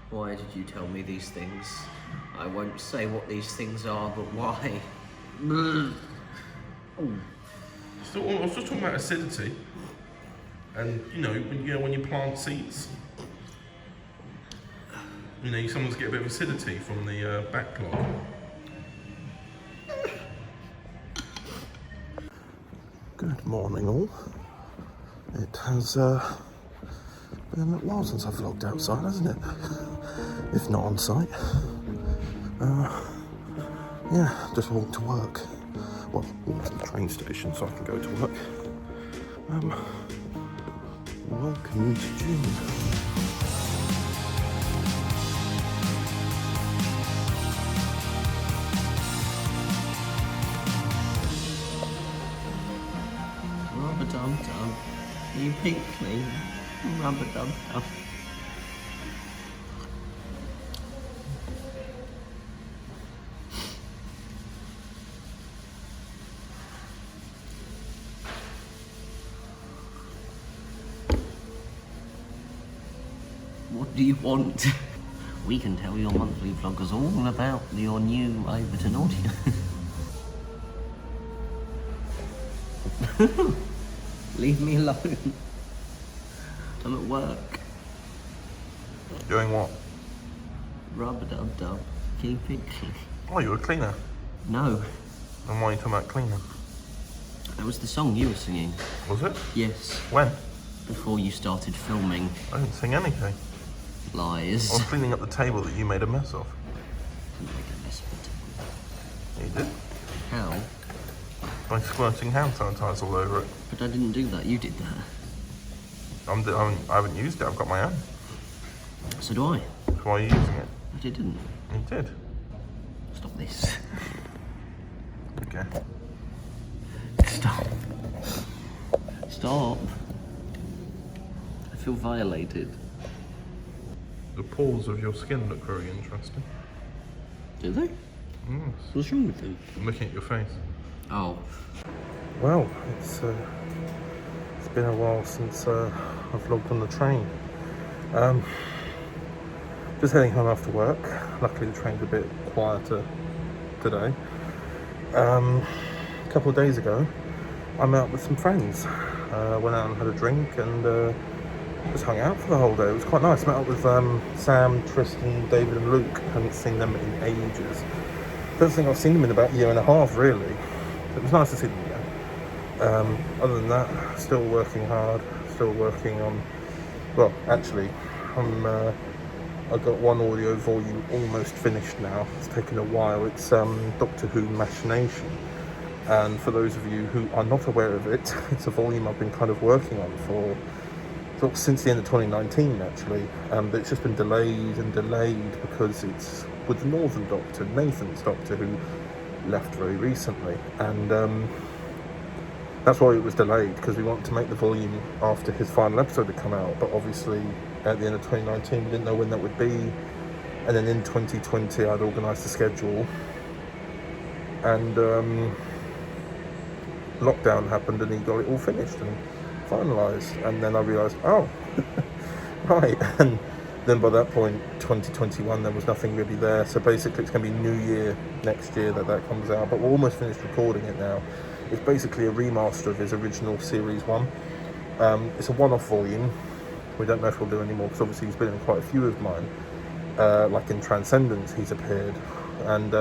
Why did you tell me these things? I won't say what these things are, but why? Oh. I was just talking about acidity, and when you plant seeds, you sometimes get a bit of acidity from the backlog. Good morning, all. It has been a little while since I've vlogged outside, hasn't it? If not on site. Yeah, just walked to work. Well, walked to the train station so I can go to work. Welcome to June. Rubber-dum-dum, you pink me. Rubber-dum-dum. What do you want? We can tell your monthly vloggers all about your new Overton audio. Leave me alone. I'm at work. Doing what? Rubber-dub-dub. Keep it clean. Oh, you're a cleaner? No. And why are you talking about cleaning? That was the song you were singing. Was it? Yes. When? Before you started filming. I didn't sing anything. Lies. I was cleaning up the table that you made a mess of. I didn't make a mess of it. You did? How? By squirting hand sanitizer all over it. But I didn't do that. You did that. I haven't used it. I've got my own. So do I. So why are you using it? But I didn't. You did. Stop this. Okay. Stop. Stop. I feel violated. The pores of your skin look very interesting. Do they? Yes. What's wrong with them? I'm looking at your face. Oh. Well, it's been a while since I've vlogged on the train. Just heading home after work. Luckily the train's a bit quieter today. A couple of days ago, I met up with some friends. Went out and had a drink and just hung out for the whole day. It was quite nice. Met up with Sam, Tristan, David and Luke. Haven't seen them in ages. Don't think I've seen them in about a year and a half, really. It was nice to see them again. Other than that, still working hard. Still working on... Well, actually, I've got one audio volume almost finished now. It's taken a while. It's Doctor Who Machination. And for those of you who are not aware of it, it's a volume I've been kind of working on for sort of since the end of 2019, actually. But it's just been delayed and delayed because it's with the Northern Doctor, Nathan's Doctor, who left very recently. And that's why it was delayed, because we wanted to make the volume after his final episode had come out. But obviously, at the end of 2019, we didn't know when that would be. And then in 2020, I'd organised the schedule. And lockdown happened and he got it all finished and finalised. And then I realised, oh, right. And then by that point, 2021, there was nothing really there. So basically, it's going to be New Year next year that comes out. But we're almost finished recording it now. It's basically a remaster of his original Series 1. It's a one-off volume. We don't know if we'll do any more, because obviously he's been in quite a few of mine. Like in Transcendence, he's appeared. And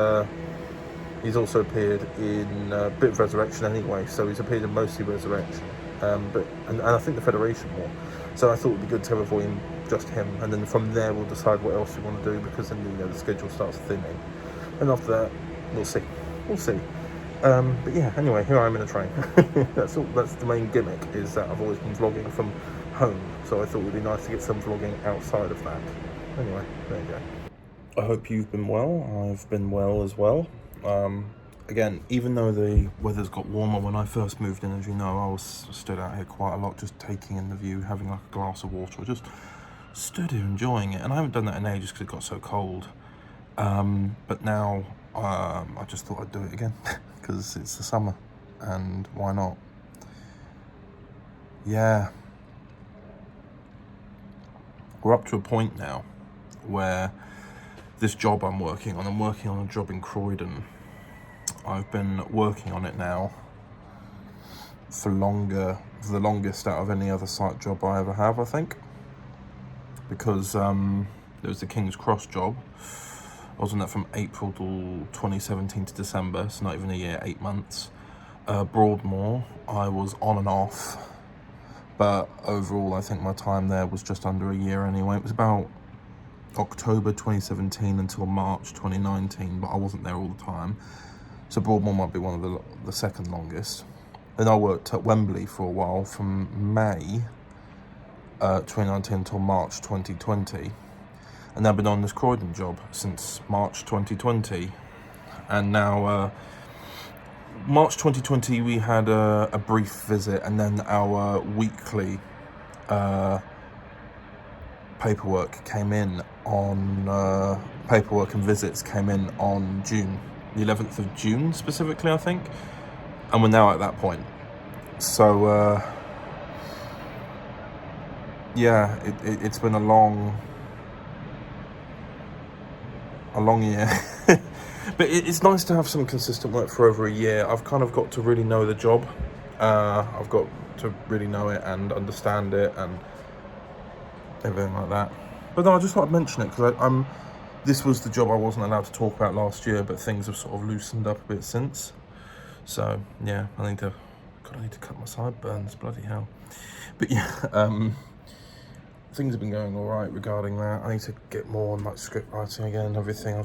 he's also appeared in a bit of Resurrection anyway, so he's appeared in mostly Resurrection. And I think the Federation more. So I thought it would be good to have a volume just him, and then from there we'll decide what else we want to do, because then the schedule starts thinning. And after that, we'll see. We'll see. But yeah, anyway, here I am in a train. That's the main gimmick, is that I've always been vlogging from home, so I thought it would be nice to get some vlogging outside of that. Anyway, there you go. I hope you've been well. I've been well as well. Again, even though the weather's got warmer, when I first moved in, as you know, I was stood out here quite a lot, just taking in the view, having like a glass of water, or just stood here enjoying it. And I haven't done that in ages because it got so cold. But now I just thought I'd do it again because it's the summer, and why not? Yeah. we're up to a point now where this job I'm working on a job in Croydon. I've been working on it now for the longest out of any other site job I ever have, I think. Because there was the King's Cross job. I was on that from April till 2017 to December, so not even a year, 8 months. Broadmoor, I was on and off, but overall I think my time there was just under a year anyway. It was about October 2017 until March 2019, but I wasn't there all the time. So Broadmoor might be one of the second longest. Then I worked at Wembley for a while from May 2019 until March 2020. And I've been on this Croydon job since March 2020. And now, March 2020, we had a brief visit, and then our weekly paperwork came in on, paperwork and visits came in on June, the 11th of June specifically, I think. And we're now at that point. So, yeah, it's been a long year. But it's nice to have some consistent work for over a year. I've kind of got to really know the job. I've got to really know it and understand it and everything like that. But no, I just thought I'd mention it because this was the job I wasn't allowed to talk about last year, but things have sort of loosened up a bit since. So yeah, I need to cut my sideburns, bloody hell. But yeah, things have been going all right regarding that. I need to get more on like script writing again and everything. I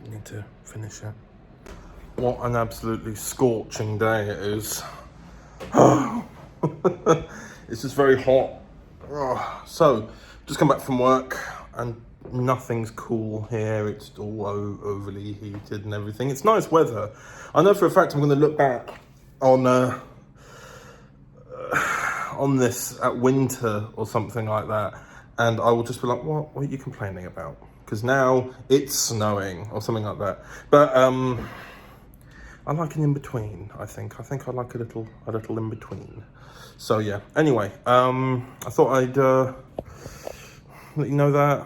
need to finish it. What an absolutely scorching day it is. It's just very hot. So, just come back from work and nothing's cool here. It's all overly heated and everything. It's nice weather. I know for a fact I'm going to look back on this at winter or something like that, and I will just be like, what are you complaining about? Because now it's snowing or something like that. But I like an in-between, I think. I think I like a little in-between. So yeah, anyway, I thought I'd let you know that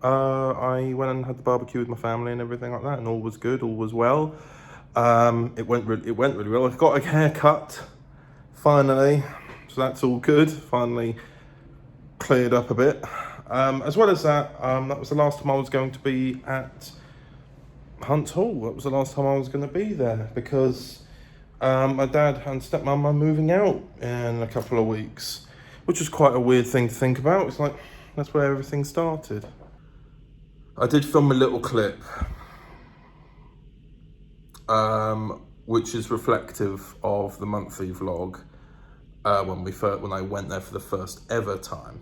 I went and had the barbecue with my family and everything like that, and all was good, all was well. It went really well. I got a haircut, finally. So that's all good, finally cleared up a bit. As well as that, that was the last time I was going to be at Hunt's Hall. That was the last time I was going to be there because my dad and stepmom are moving out in a couple of weeks, which was quite a weird thing to think about. It's like, that's where everything started. I did film a little clip, which is reflective of the monthly vlog. When I went there for the first ever time.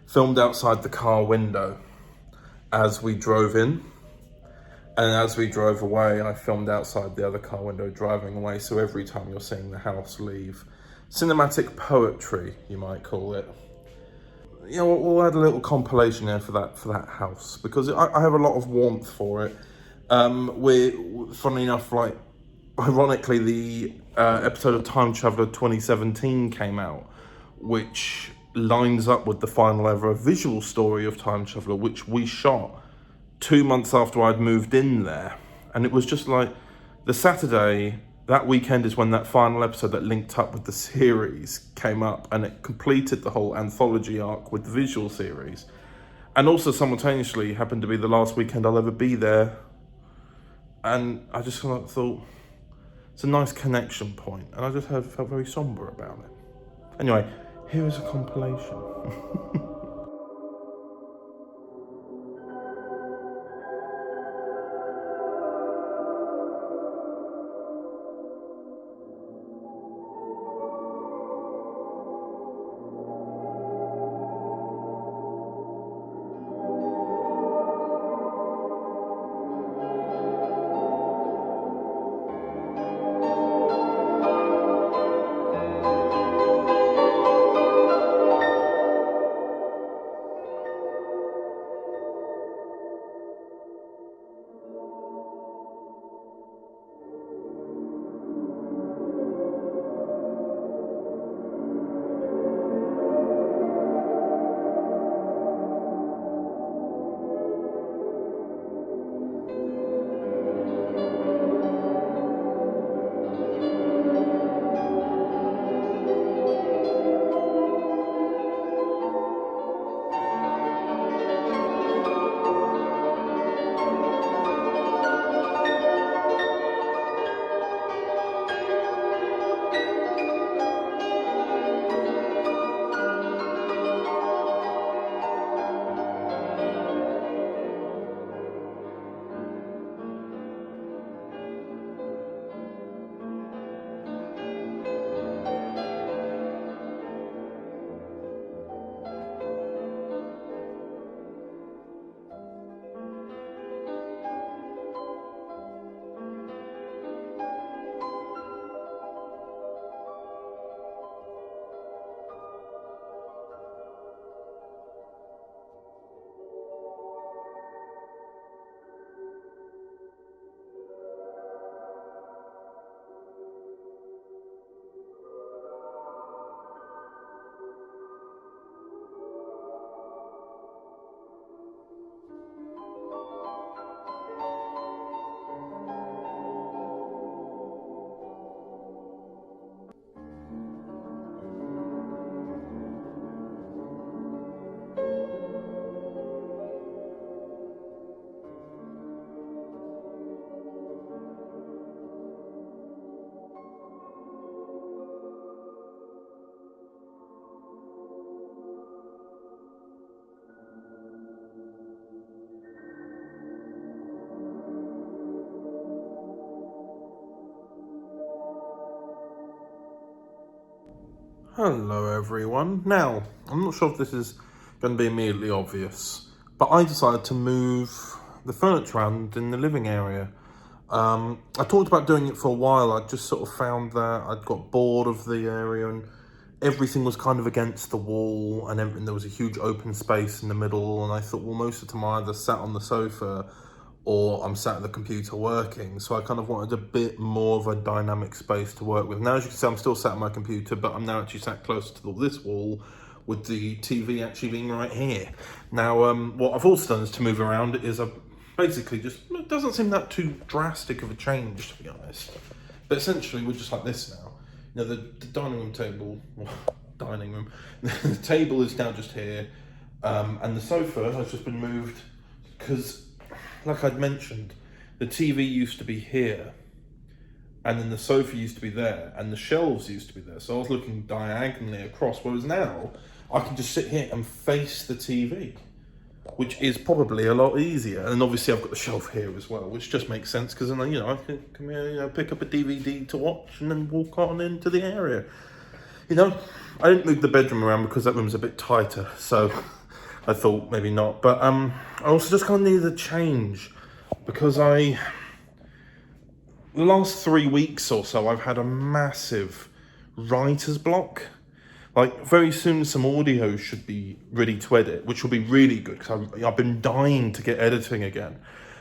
Filmed outside the car window as we drove in, and as we drove away, I filmed outside the other car window driving away, so every time you're seeing the house leave. Cinematic poetry, you might call it. You know, we'll add a little compilation there for that house, because I have a lot of warmth for it. Funnily enough, like, ironically, the episode of Time Traveller 2017 came out, which lines up with the final ever visual story of Time Traveller, which we shot 2 months after I'd moved in there. And it was just like, the Saturday, that weekend is when that final episode that linked up with the series came up, and it completed the whole anthology arc with the visual series. And also simultaneously happened to be the last weekend I'll ever be there. And I just kind of thought, it's a nice connection point, and I just felt very somber about it. Anyway, here is a compilation. Hello everyone. Now, I'm not sure if this is going to be immediately obvious, but I decided to move the furniture around in the living area. I talked about doing it for a while. I just sort of found that I'd got bored of the area and everything was kind of against the wall and there was a huge open space in the middle, and I thought, well, most of the time I either sat on the sofa or I'm sat at the computer working, so I kind of wanted a bit more of a dynamic space to work with. Now, as you can see, I'm still sat at my computer, but I'm now actually sat closer to this wall, with the TV actually being right here. Now, what I've also done is to move around is I've basically just, it doesn't seem that too drastic of a change, to be honest. But essentially, we're just like this now. You know, the dining room table, the table is now just here, and the sofa has just been moved because, like I'd mentioned, the TV used to be here, and then the sofa used to be there, and the shelves used to be there. So I was looking diagonally across, whereas now I can just sit here and face the TV, which is probably a lot easier. And obviously I've got the shelf here as well, which just makes sense because then, I can come here, pick up a DVD to watch and then walk on into the area. I didn't move the bedroom around because that room's a bit tighter, so I thought maybe not. But I also just kind of needed a change because the last 3 weeks or so, I've had a massive writer's block. Like, very soon some audio should be ready to edit, which will be really good because I've been dying to get editing again.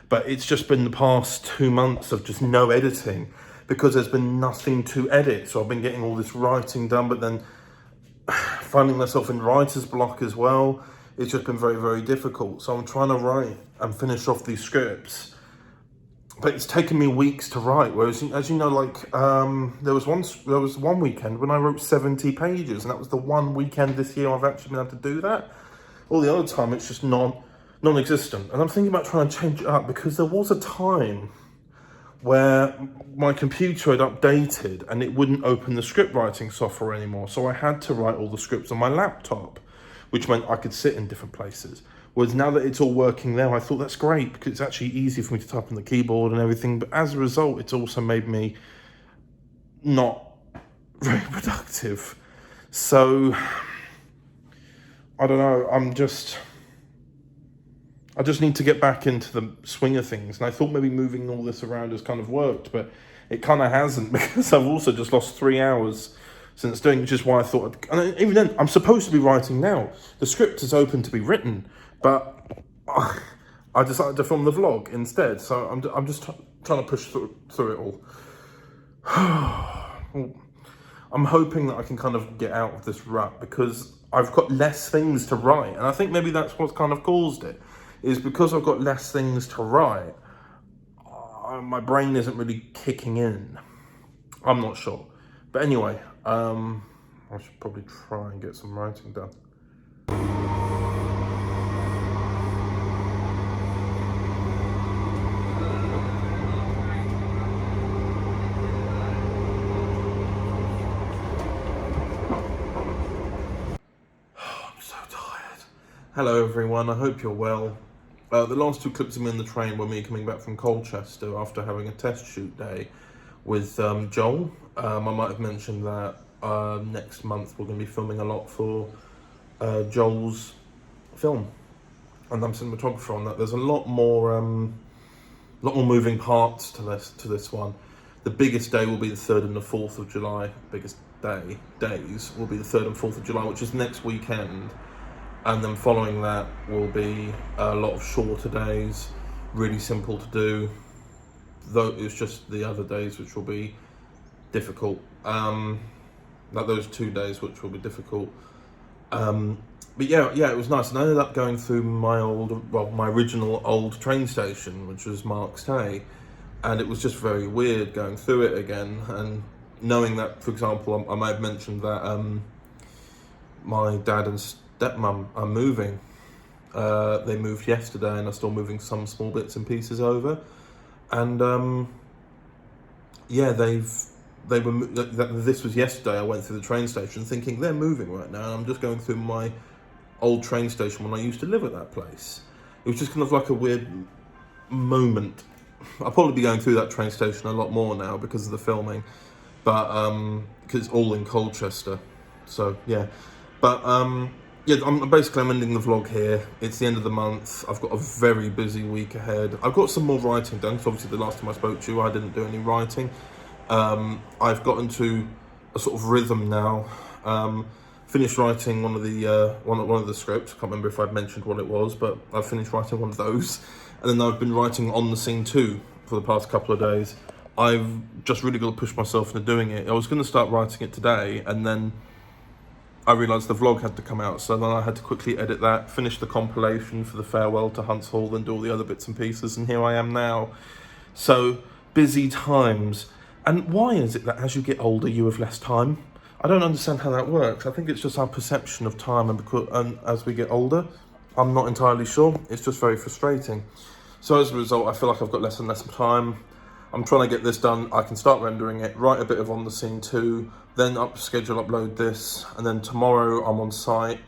But it's just been the past 2 months of just no editing because there's been nothing to edit. So I've been getting all this writing done, but then finding myself in writer's block as well. It's just been very, very difficult. So I'm trying to write and finish off these scripts, but it's taken me weeks to write. Whereas, as you know, like there was one weekend when I wrote 70 pages, and that was the one weekend this year I've actually been able to do that. All the other time, it's just non-existent. And I'm thinking about trying to change it up because there was a time where my computer had updated and it wouldn't open the script writing software anymore. So I had to write all the scripts on my laptop, which meant I could sit in different places. Whereas now that it's all working there, I thought that's great because it's actually easy for me to type on the keyboard and everything. But as a result, it's also made me not very productive. So, I don't know, I just need to get back into the swing of things. And I thought maybe moving all this around has kind of worked, but it kind of hasn't because I've also just lost 3 hours since doing, which is why I thought, and even then, I'm supposed to be writing now. The script is open to be written, but I decided to film the vlog instead. So I'm just trying to push through it all. I'm hoping that I can kind of get out of this rut because I've got less things to write. And I think maybe that's what's kind of caused it, is because I've got less things to write, my brain isn't really kicking in. I'm not sure. But anyway, I should probably try and get some writing done. I'm so tired. Hello everyone, I hope you're well. The last 2 clips of me on the train were me coming back from Colchester after having a test shoot day with Joel. I might have mentioned that next month we're going to be filming a lot for Joel's film, and I'm cinematographer on that. There's a lot more moving parts to this one. The biggest day will be the 3rd and the 4th of July. Biggest days will be the 3rd and 4th of July, which is next weekend. And then following that will be a lot of shorter days, really simple to do, though it's just the other days which will be difficult. Like those 2 days which will be difficult. But yeah, it was nice. And I ended up going through my original old train station, which was Marks Tay, and it was just very weird going through it again. And knowing that, for example, I might have mentioned that my dad and stepmum are moving. They moved yesterday and are still moving some small bits and pieces over. And yeah, this was yesterday. I went through the train station thinking they're moving right now, and I'm just going through my old train station when I used to live at that place. It was just kind of like a weird moment. I'll probably be going through that train station a lot more now because of the filming, but because it's all in Colchester. So yeah, but yeah, I'm ending the vlog here. It's the end of the month. I've got a very busy week ahead. I've got some more writing done, because obviously the last time I spoke to you, I didn't do any writing. I've got into a sort of rhythm now. Finished writing one of the scripts. I can't remember if I've mentioned what it was, but I've finished writing one of those, and then I've been writing on the scene too for the past couple of days. I've just really got to push myself into doing it. I was going to start writing it today, and then I realised the vlog had to come out, so then I had to quickly edit that, finish the compilation for the farewell to Hunts Hall, and do all the other bits and pieces, and here I am now. So, busy times. And why is it that as you get older, you have less time? I don't understand how that works. I think it's just our perception of time, and as we get older, I'm not entirely sure. It's just very frustrating. So as a result, I feel like I've got less and less time. I'm trying to get this done. I can start rendering it, write a bit of On the Scene 2, then upload this, and then tomorrow I'm on site.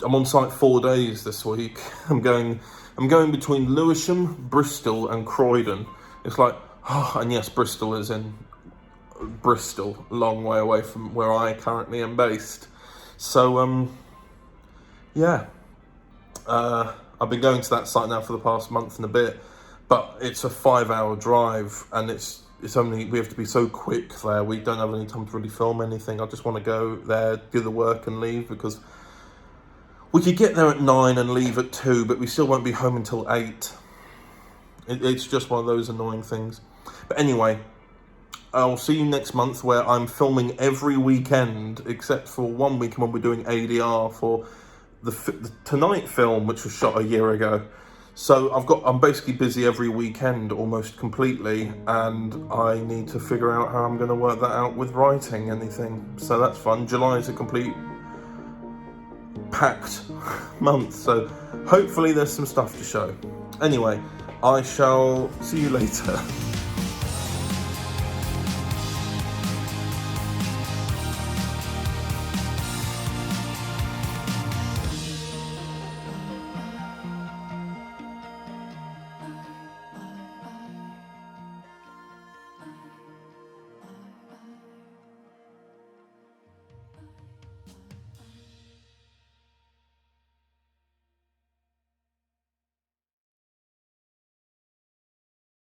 I'm on site 4 days this week. I'm going between Lewisham, Bristol, and Croydon. It's like, oh, and yes, Bristol is in Bristol, a long way away from where I currently am based. So, yeah. I've been going to that site now for the past month and a bit, but it's a 5-hour drive, and we have to be so quick there. We don't have any time to really film anything. I just want to go there, do the work and leave, because we could get there at 9 and leave at 2, but we still won't be home until 8. It's just one of those annoying things. But anyway, I'll see you next month, where I'm filming every weekend except for one weekend when we're doing ADR for the Tonight film, which was shot a year ago. So I'm basically busy every weekend almost completely, and I need to figure out how I'm going to work that out with writing anything. So that's fun. July is a complete packed month, so hopefully there's some stuff to show. Anyway, I shall see you later.